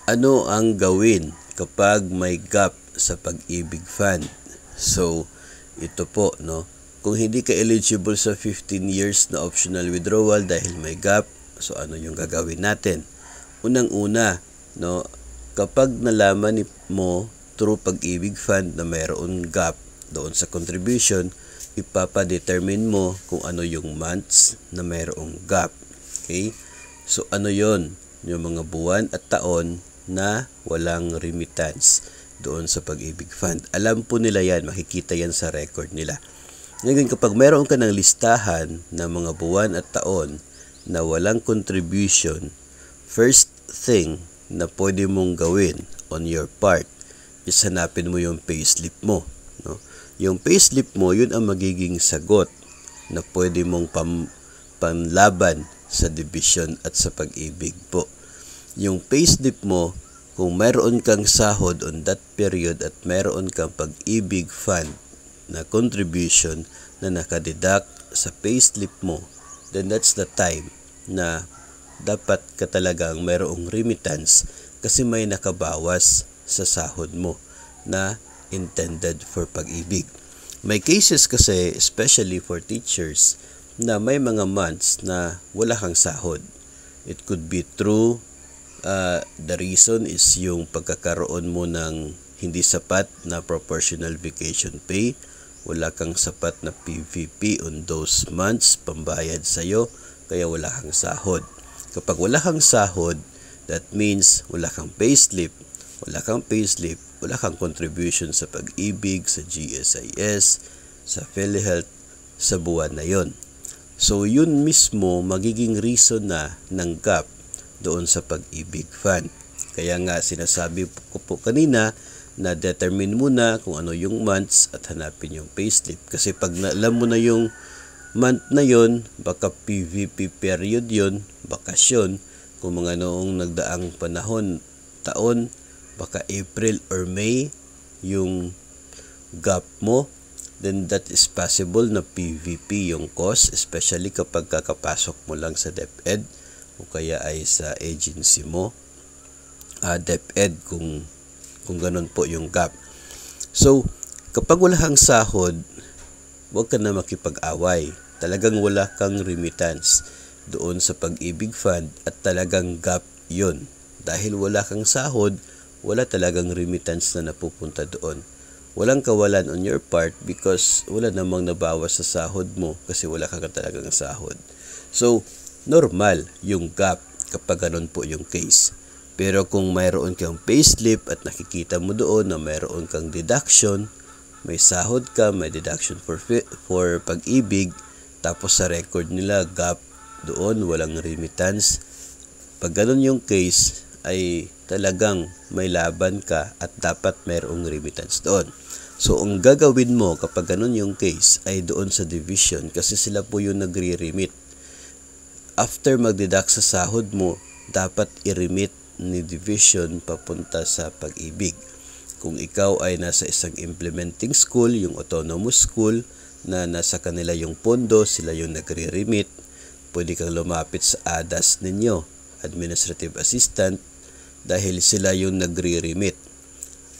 Ano ang gawin kapag may gap sa pag-ibig fund? So, ito po, no? Kung hindi ka eligible sa 15 years na optional withdrawal dahil may gap, so ano yung gagawin natin? Unang-una, no, kapag nalaman mo through pag-ibig fund na mayroon gap doon sa contribution, ipapadetermine mo kung ano yung months na mayroong gap. Okay? So, ano yon? Yung mga buwan at taon na walang remittance doon sa pag-ibig fund. Alam po nila yan, makikita yan sa record nila. Ngayon, kapag meron ka ng listahan ng mga buwan at taon na walang contribution, first thing na pwede mong gawin on your part is hanapin mo yung payslip mo. No? Yung payslip mo, yun ang magiging sagot na pwede mong panlaban sa division at sa pag-ibig po. Yung payslip mo, kung mayroon kang sahod on that period at mayroon kang pag-ibig fund na contribution na nakadeduct sa payslip mo, then that's the time na dapat ka talagang mayroong remittance kasi may nakabawas sa sahod mo na intended for pag-ibig. May cases kasi, especially for teachers, na may mga months na wala kang sahod. It could be true. The reason is yung pagkakaroon mo ng hindi sapat na proportional vacation pay, wala kang sapat na PVP on those months, pambayad sa'yo, kaya wala kang sahod. Kapag wala kang sahod, that means wala kang payslip, wala kang contribution sa pag-ibig, sa GSIS, sa PhilHealth, sa buwan na yon. So, yun mismo magiging reason na ng gap doon sa pag-ibig fund. Kaya nga sinasabi ko po kanina na determine muna kung ano yung months at hanapin yung payslip. Kasi pag alam mo na yung month na yon, baka PVP period yon, bakasyon, kung mga noong nagdaang panahon, taon, baka April or May yung gap mo, then that is possible na PVP yung cost, especially kapag kakapasok mo lang sa DepEd o kaya ay sa agency mo, DepEd kung ganun po yung gap. So, kapag wala kang sahod, huwag ka na makipag-away. Talagang wala kang remittance doon sa pag-ibig fund at talagang gap yun. Dahil wala kang sahod, wala talagang remittance na napupunta doon. Walang kawalan on your part because wala namang nabawas sa sahod mo kasi wala ka talagang sahod. So, normal yung gap kapag ganun po yung case. Pero kung mayroon kang payslip at nakikita mo doon na mayroon kang deduction, may sahod ka, may deduction for pag-ibig, tapos sa record nila gap doon, walang remittance. Pag ganun yung case, ay talagang may laban ka at dapat mayroong remittance doon. So, ang gagawin mo kapag ganun yung case ay doon sa division kasi sila po yung nagre-remit. After mag-deduct sa sahod mo, dapat i-remit ni division papunta sa pag-ibig. Kung ikaw ay nasa isang implementing school, yung autonomous school, na nasa kanila yung pondo, sila yung nagre-remit, pwede kang lumapit sa ADAS ninyo, Administrative Assistant, dahil sila yung nagre-remit.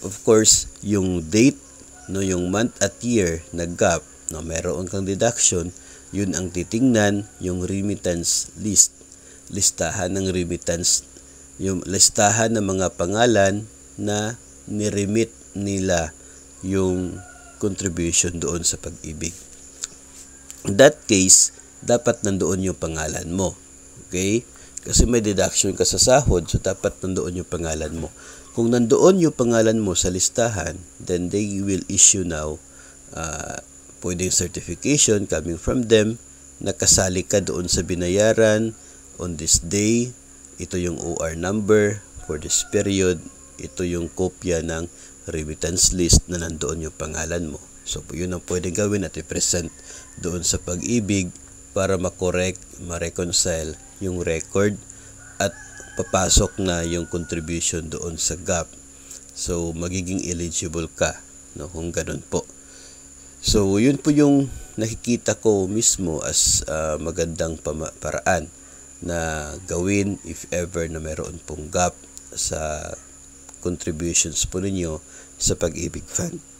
Of course, yung date, no, yung month at year na gap, no, meron kang deduction, yun ang titingnan, yung remittance list. Listahan ng remittance, yung listahan ng mga pangalan na niremit nila yung contribution doon sa pag-ibig. In that case, dapat nandoon yung pangalan mo. Okay? Kasi may deduction ka sa sahod, so dapat nandoon yung pangalan mo. Kung nandoon yung pangalan mo sa listahan, then they will issue now pwedeng certification coming from them na kasali ka doon sa binayaran on this day. Ito yung OR number for this period. Ito yung kopya ng remittance list na nandoon yung pangalan mo. So, yun ang pwedeng gawin at i-present doon sa pag-ibig para makorek, ma-reconcile yung record at papasok na yung contribution doon sa gap. So, magiging eligible ka, no, kung ganun po. So, yun po yung nakikita ko mismo as magandang paraan na gawin if ever na meron pong gap sa contributions po ninyo sa Pag-ibig Fund.